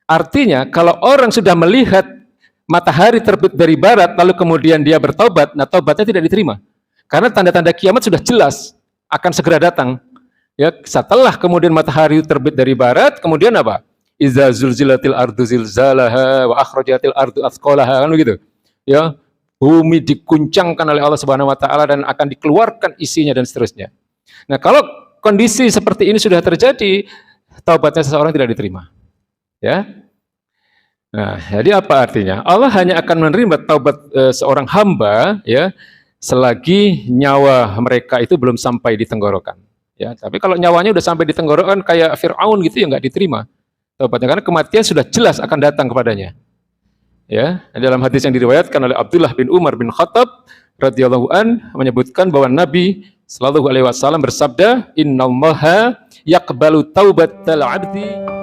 Artinya kalau orang sudah melihat matahari terbit dari barat lalu kemudian dia bertaubat, nah taubatnya tidak diterima. Karena tanda-tanda kiamat sudah jelas akan segera datang. Ya, setelah kemudian matahari terbit dari barat, kemudian apa? Iza zulzilatil ardu zilzalaha wa akhrajatil ardu athqalaha, kan begitu. Ya, bumi diguncangkan oleh Allah Subhanahu wa taala dan akan dikeluarkan isinya dan seterusnya. Nah, kalau kondisi seperti ini sudah terjadi, taubatnya seseorang tidak diterima. Ya. Nah, jadi apa artinya? Allah hanya akan menerima taubat seorang hamba ya selagi nyawa mereka itu belum sampai di tenggorokan. Ya, tapi kalau nyawanya udah sampai di tenggorokan kayak Fir'aun gitu ya nggak diterima taubatnya karena kematian sudah jelas akan datang kepadanya. Ya, dalam hadis yang diriwayatkan oleh Abdullah bin Umar bin Khattab radhiyallahu an menyebutkan bahwa Nabi sallallahu alaihi wasallam bersabda, "Innallaha yaqbalu taubatal 'abdi."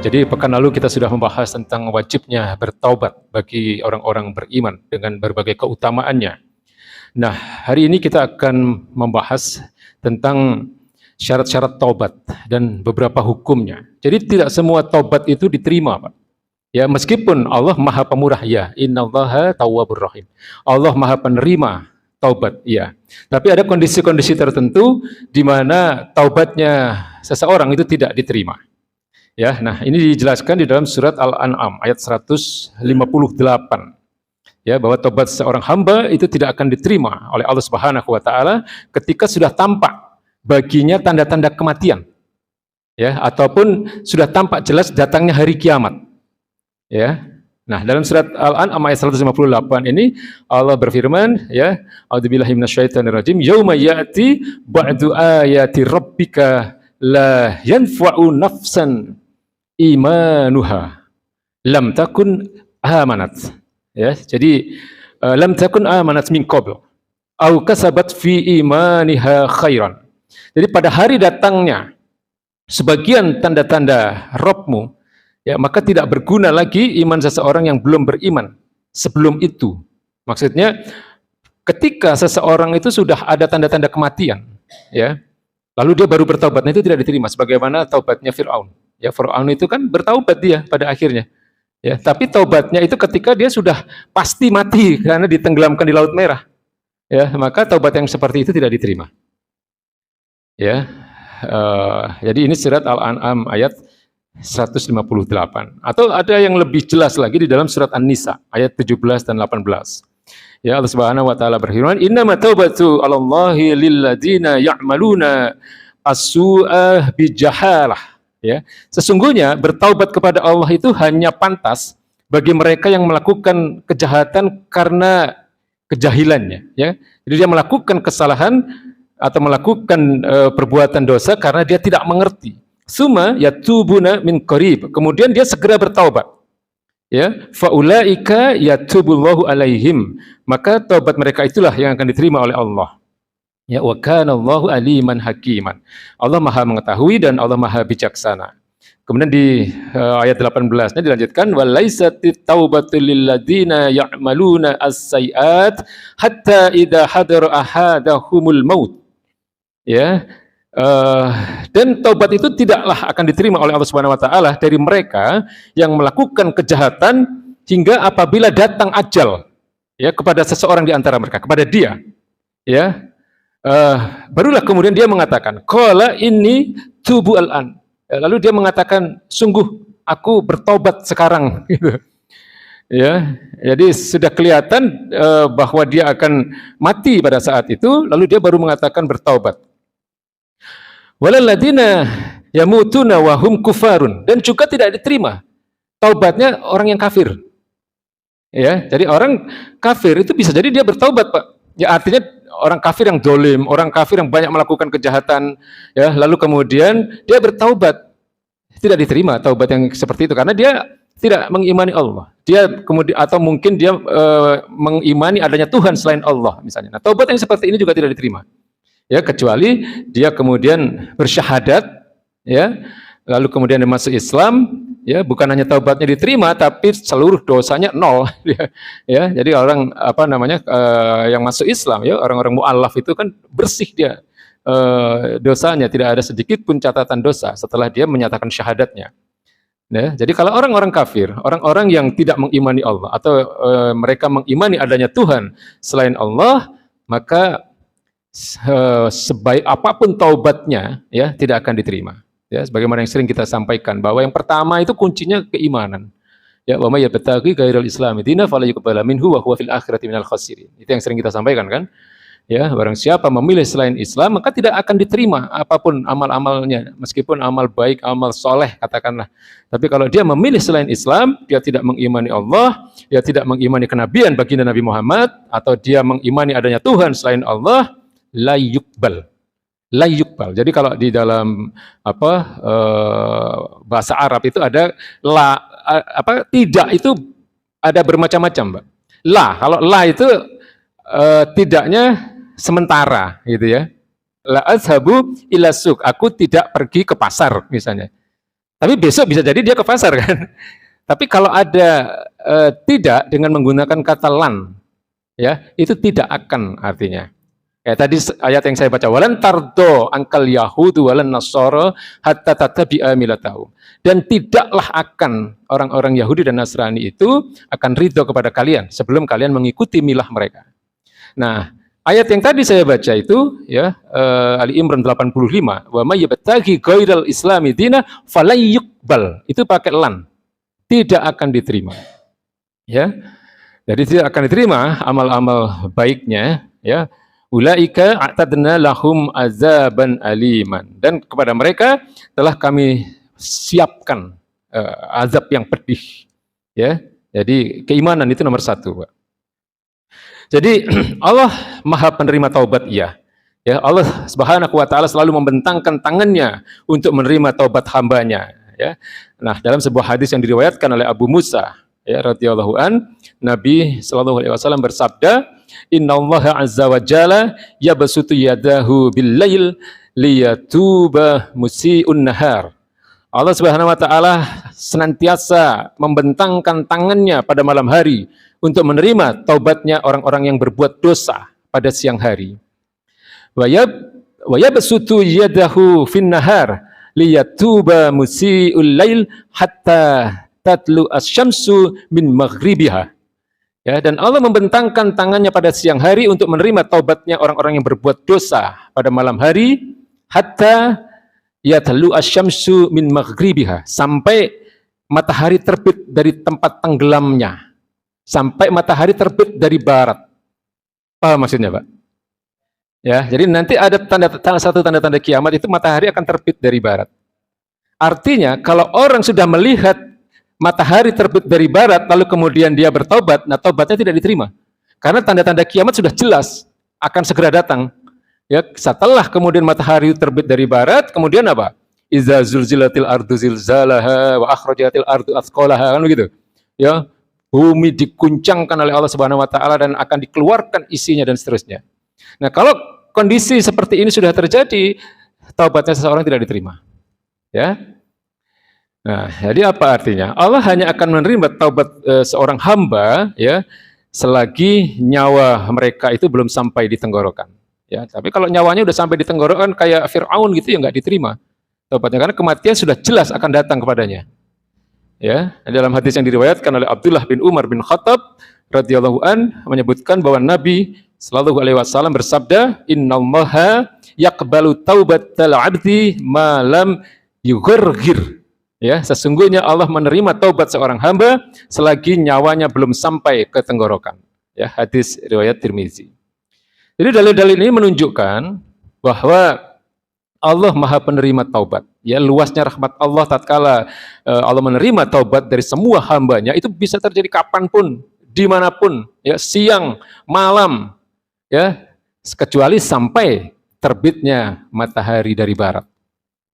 Jadi pekan lalu kita sudah membahas tentang wajibnya bertaubat bagi orang-orang beriman dengan berbagai keutamaannya. Nah, hari ini kita akan membahas tentang syarat-syarat taubat dan beberapa hukumnya. Jadi tidak semua taubat itu diterima, Pak. Ya, meskipun Allah Maha Pemurah, ya, innallaha tawwabur rahim. Allah Maha Penerima taubat, ya. Tapi ada kondisi-kondisi tertentu di mana taubatnya seseorang itu tidak diterima. Ya, nah ini dijelaskan di dalam surat Al-An'am ayat 158. Ya, bahwa tobat seorang hamba itu tidak akan diterima oleh Allah Subhanahu wa taala ketika sudah tampak baginya tanda-tanda kematian. Ya, ataupun sudah tampak jelas datangnya hari kiamat. Ya. Nah, dalam surat Al-An'am ayat 158 ini Allah berfirman, ya, a'udzubillahi minasyaitonirrajim, yauma ya'ti ba'du ayati rabbika la yanfa'u nafsan imanuha lam takun amanat. Ya, jadi lam takun amanat min qabl au kasabat fi imaniha khairan. Jadi pada hari datangnya sebagian tanda-tanda Rabbmu, ya, maka tidak berguna lagi iman seseorang yang belum beriman sebelum itu. Maksudnya ketika seseorang itu sudah ada tanda-tanda kematian, ya, lalu dia baru bertaubat, nah itu tidak diterima sebagaimana taubatnya Fir'aun. Ya, Fir'aun itu kan bertaubat dia pada akhirnya. Ya, tapi taubatnya itu ketika dia sudah pasti mati karena ditenggelamkan di Laut Merah. Ya, maka taubat yang seperti itu tidak diterima. Ya, jadi ini surat Al-An'am ayat 158. Atau ada yang lebih jelas lagi di dalam surat An-Nisa ayat 17 dan 18. Ya, Allah Subhanahu wa taala berfirman, "Innamat taubatu 'alallahi lilladzina ya'maluna as-su'a bijahalah." Ya, sesungguhnya bertaubat kepada Allah itu hanya pantas bagi mereka yang melakukan kejahatan karena kejahilannya, ya. Jadi dia melakukan kesalahan atau melakukan perbuatan dosa karena dia tidak mengerti. Suma yatubuna min qarib. Kemudian dia segera bertaubat. Ya, faulaika yatubullahu alaihim. Maka taubat mereka itulah yang akan diterima oleh Allah. Ya, wa kana Allahu aliman hakiman. Allah Maha mengetahui dan Allah Maha bijaksana. Kemudian di ayat 18-nya dilanjutkan, walaisatit taubatu lil ladzina ya'maluna as-sayyi'at hatta idza hadara ahadahumul maut. Ya, dan taubat itu tidaklah akan diterima oleh Allah Subhanahu wa taala dari mereka yang melakukan kejahatan hingga apabila datang ajal, ya, kepada seseorang di antara mereka, kepada dia, ya, barulah kemudian dia mengatakan, qala inni tubu al-an. Lalu dia mengatakan, sungguh aku bertobat sekarang, gitu. Ya, jadi sudah kelihatan bahwa dia akan mati pada saat itu, lalu dia baru mengatakan bertaubat. Walalladzina yamutuna wa hum kufarun, dan juga tidak diterima taubatnya orang yang kafir. Ya, jadi orang kafir itu bisa jadi dia bertaubat, Pak. Ya, artinya orang kafir yang dolim, orang kafir yang banyak melakukan kejahatan, ya, lalu kemudian dia bertaubat, tidak diterima taubat yang seperti itu karena dia tidak mengimani Allah. Dia kemudian atau mungkin dia mengimani adanya Tuhan selain Allah misalnya. Nah, taubat yang seperti ini juga tidak diterima. ya, kecuali dia kemudian bersyahadat, ya, lalu kemudian dia masuk Islam, ya, bukan hanya taubatnya diterima tapi seluruh dosanya nol. Ya, jadi orang apa namanya yang masuk Islam, ya, orang-orang mu'allaf itu kan bersih dia dosanya, tidak ada sedikit pun catatan dosa setelah dia menyatakan syahadatnya. Ya, jadi kalau orang-orang kafir, orang-orang yang tidak mengimani Allah atau mereka mengimani adanya Tuhan selain Allah, maka sebaik apapun taubatnya, ya, tidak akan diterima. Ya, sebagaimana yang sering kita sampaikan bahwa yang pertama itu kuncinya keimanan. Ya, wa may yabtaghi ghairal islami dinan fala yuqbala minhu wa huwa fil akhirati minal khasirin. Itu yang sering kita sampaikan kan? Ya, barang siapa memilih selain Islam maka tidak akan diterima apapun amal-amalnya, meskipun amal baik, amal soleh katakanlah. Tapi kalau dia memilih selain Islam, dia tidak mengimani Allah, dia tidak mengimani kenabian baginda Nabi Muhammad, atau dia mengimani adanya Tuhan selain Allah, la yuqbal. La yuqbal. Jadi kalau di dalam bahasa Arab itu ada tidak itu ada bermacam-macam, Mbak. La, kalau la itu tidaknya sementara gitu ya. La azhabu ila suq. Aku tidak pergi ke pasar misalnya. Tapi besok bisa jadi dia ke pasar kan. Tapi kalau ada tidak dengan menggunakan kata lan, ya, itu tidak akan artinya. Kayak tadi ayat yang saya baca, walan tardo angkal yahudu walan nasara hatta tatabi'a millatahum. Dan tidaklah akan orang-orang Yahudi dan Nasrani itu akan ridho kepada kalian sebelum kalian mengikuti milah mereka. Nah, ayat yang tadi saya baca itu, ya, Ali Imran 85, wa may yabtaghi ghairal islami dina falay yuqbal. Itu pakai lan. Tidak akan diterima. Ya. Jadi tidak akan diterima amal-amal baiknya, ya. Ulaika a'tadna lahum azaban aliman. Dan kepada mereka telah kami siapkan azab yang pedih. Ya, jadi keimanan itu nomor satu, Pak. Jadi Allah Maha penerima taubat, iya. Ya, Allah Subhanahu wa taala selalu membentangkan tangannya untuk menerima taubat hambanya, ya. Nah, dalam sebuah hadis yang diriwayatkan oleh Abu Musa, ya, radhiyallahu an, Nabi sallallahu alaihi wasallam bersabda, innallaha azza wa jalla yabsutu yadahu bil lail liyatuba musii'un nahar. Allah Subhanahu wa taala senantiasa membentangkan tangannya pada malam hari untuk menerima taubatnya orang-orang yang berbuat dosa pada siang hari. Wa yabsutu yadahu fin nahar liyatuba musii'ul lail hatta tatlu asy-syamsu min maghribiha. Ya, dan Allah membentangkan tangannya pada siang hari untuk menerima taubatnya orang-orang yang berbuat dosa pada malam hari, hatta yatlu asy-syamsu min maghribiha, sampai matahari terbit dari tempat tenggelamnya, sampai matahari terbit dari barat. Paham maksudnya, Pak? Ya, jadi nanti ada salah satu tanda-tanda kiamat itu matahari akan terbit dari barat. Artinya kalau orang sudah melihat matahari terbit dari barat, lalu kemudian dia bertobat, nah tobatnya tidak diterima. Karena tanda-tanda kiamat sudah jelas, akan segera datang. Ya, setelah kemudian matahari terbit dari barat, kemudian apa? Iza zulzilatil ardu zilzalaha wa akhrajatil ardu athqalaha, kan begitu. Ya, bumi diguncangkan oleh Allah Subhanahu wa taala dan akan dikeluarkan isinya dan seterusnya. Nah, kalau kondisi seperti ini sudah terjadi, taubatnya seseorang tidak diterima. Ya. Nah, jadi apa artinya? Allah hanya akan menerima taubat seorang hamba, ya, selagi nyawa mereka itu belum sampai di tenggorokan. Ya, tapi kalau nyawanya udah sampai di tenggorokan kayak Fir'aun gitu, ya nggak diterima taubatnya, karena kematian sudah jelas akan datang kepadanya. Ya, dalam hadis yang diriwayatkan oleh Abdullah bin Umar bin Khattab radhiyallahu an menyebutkan bahwa Nabi sallallahu alaihi wasallam bersabda, innallaha yaqbalu taubatal 'abdi ma lam yugharghir. Ya, sesungguhnya Allah menerima taubat seorang hamba selagi nyawanya belum sampai ke tenggorokan. Ya, hadis riwayat Tirmizi. Jadi dalil-dalil ini menunjukkan bahwa Allah Maha penerima taubat. Ya, luasnya rahmat Allah tatkala Allah menerima taubat dari semua hambanya, itu bisa terjadi kapanpun, dimanapun, ya, siang, malam, ya, kecuali sampai terbitnya matahari dari barat.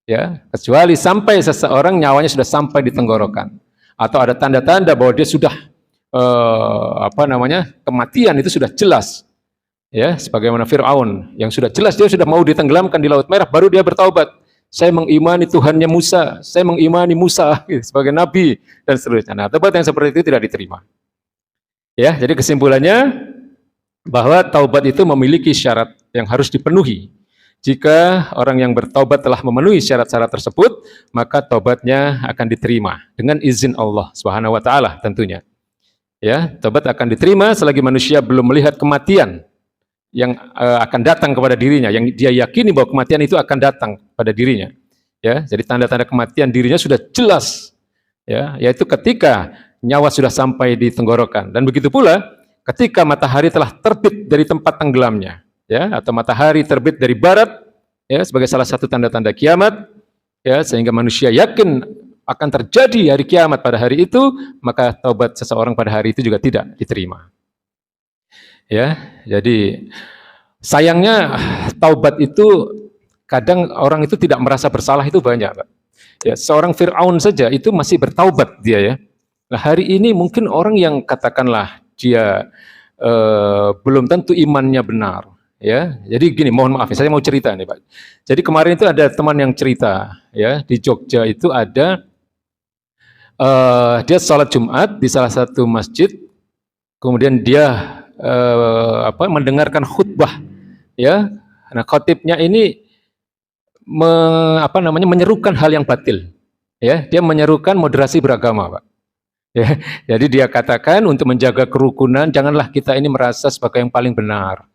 Ya, kecuali sampai seseorang nyawanya sudah sampai di tenggorokan, atau ada tanda-tanda bahwa dia sudah kematian itu sudah jelas. Ya, sebagaimana Fir'aun yang sudah jelas dia sudah mau ditenggelamkan di Laut Merah, baru dia bertaubat. Saya mengimani Tuhannya Musa, saya mengimani Musa gitu, sebagai nabi dan seterusnya. Nah, taubat yang seperti itu tidak diterima. Ya, jadi kesimpulannya bahwa taubat itu memiliki syarat yang harus dipenuhi. Jika orang yang bertaubat telah memenuhi syarat-syarat tersebut, maka taubatnya akan diterima dengan izin Allah Subhanahu wa taala tentunya. Ya, taubat akan diterima selagi manusia belum melihat kematian yang akan datang kepada dirinya, yang dia yakini bahwa kematian itu akan datang pada dirinya. Ya, jadi tanda-tanda kematian dirinya sudah jelas. Ya, yaitu ketika nyawa sudah sampai di tenggorokan, dan begitu pula ketika matahari telah terbit dari tempat tenggelamnya, ya, atau matahari terbit dari barat, ya, sebagai salah satu tanda-tanda kiamat, ya, sehingga manusia yakin akan terjadi hari kiamat pada hari itu, maka taubat seseorang pada hari itu juga tidak diterima. Ya, jadi sayangnya taubat itu kadang orang itu tidak merasa bersalah itu banyak, Pak. Ya, seorang Fir'aun saja itu masih bertaubat dia, ya. Nah, hari ini mungkin orang yang katakanlah dia belum tentu imannya benar, ya. Jadi gini, mohon maaf, saya mau cerita nih, Pak. Jadi kemarin itu ada teman yang cerita, ya, di Jogja itu ada dia sholat Jumat di salah satu masjid, kemudian dia mendengarkan khutbah, ya. Nah, khotibnya ini menyerukan hal yang batil, ya. Dia menyerukan moderasi beragama, Pak. Ya, jadi dia katakan untuk menjaga kerukunan, janganlah kita ini merasa sebagai yang paling benar.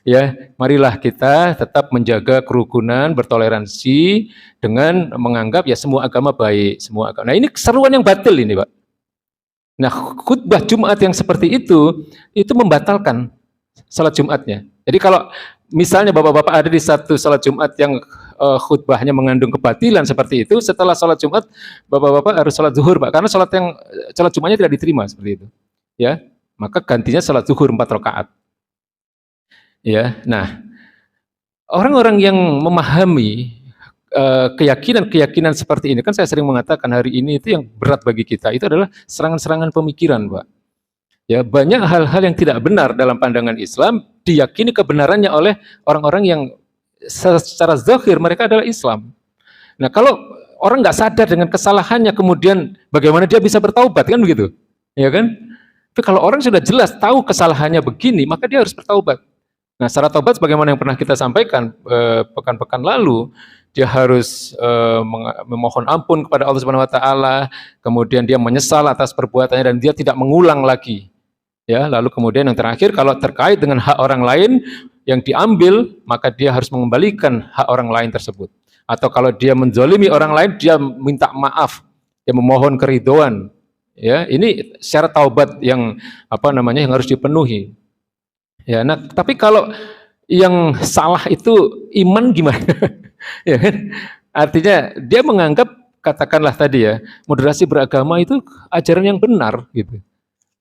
Ya, marilah kita tetap menjaga kerukunan, bertoleransi dengan menganggap ya semua agama baik, semua agama. Nah, ini keseruan yang batil ini, Pak. Nah, khutbah Jumat yang seperti itu membatalkan salat Jumatnya. Jadi kalau misalnya Bapak-bapak ada di satu salat Jumat yang khutbahnya mengandung kebatilan seperti itu, setelah salat Jumat Bapak-bapak harus salat zuhur, Pak, karena salat Jumatnya tidak diterima seperti itu. Ya, maka gantinya salat zuhur 4 rakaat. Ya, nah, orang-orang yang memahami keyakinan-keyakinan seperti ini, kan saya sering mengatakan hari ini itu yang berat bagi kita itu adalah serangan-serangan pemikiran, Pak. Ya, banyak hal-hal yang tidak benar dalam pandangan Islam diyakini kebenarannya oleh orang-orang yang secara zahir mereka adalah Islam. Nah, kalau orang nggak sadar dengan kesalahannya, kemudian bagaimana dia bisa bertaubat, kan begitu? Ya kan? Tapi kalau orang sudah jelas tahu kesalahannya begini, maka dia harus bertaubat. Nah, syarat taubat sebagaimana yang pernah kita sampaikan pekan-pekan lalu, dia harus memohon ampun kepada Allah Subhanahu wa taala, kemudian dia menyesal atas perbuatannya dan dia tidak mengulang lagi. Ya, lalu kemudian yang terakhir, kalau terkait dengan hak orang lain yang diambil, maka dia harus mengembalikan hak orang lain tersebut. Atau kalau dia menzalimi orang lain, dia minta maaf, dia memohon keridhaan. Ya, ini syarat taubat yang yang harus dipenuhi. Ya, nah, tapi kalau yang salah itu iman gimana? Ya kan? Artinya dia menganggap, katakanlah tadi ya, moderasi beragama itu ajaran yang benar gitu.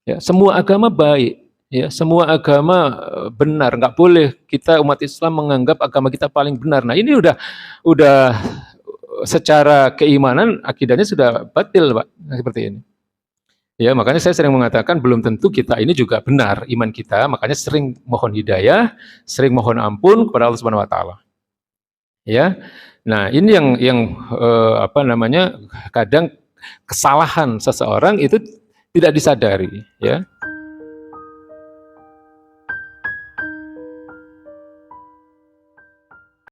Ya, semua agama baik, ya, semua agama benar. Nggak boleh kita umat Islam menganggap agama kita paling benar. Nah, ini udah secara keimanan akidahnya sudah batil, Pak, seperti ini. Ya, makanya saya sering mengatakan belum tentu kita ini juga benar iman kita, makanya sering mohon hidayah, sering mohon ampun kepada Allah Subhanahu wa taala. Ya. Nah, ini yang kadang kesalahan seseorang itu tidak disadari, ya.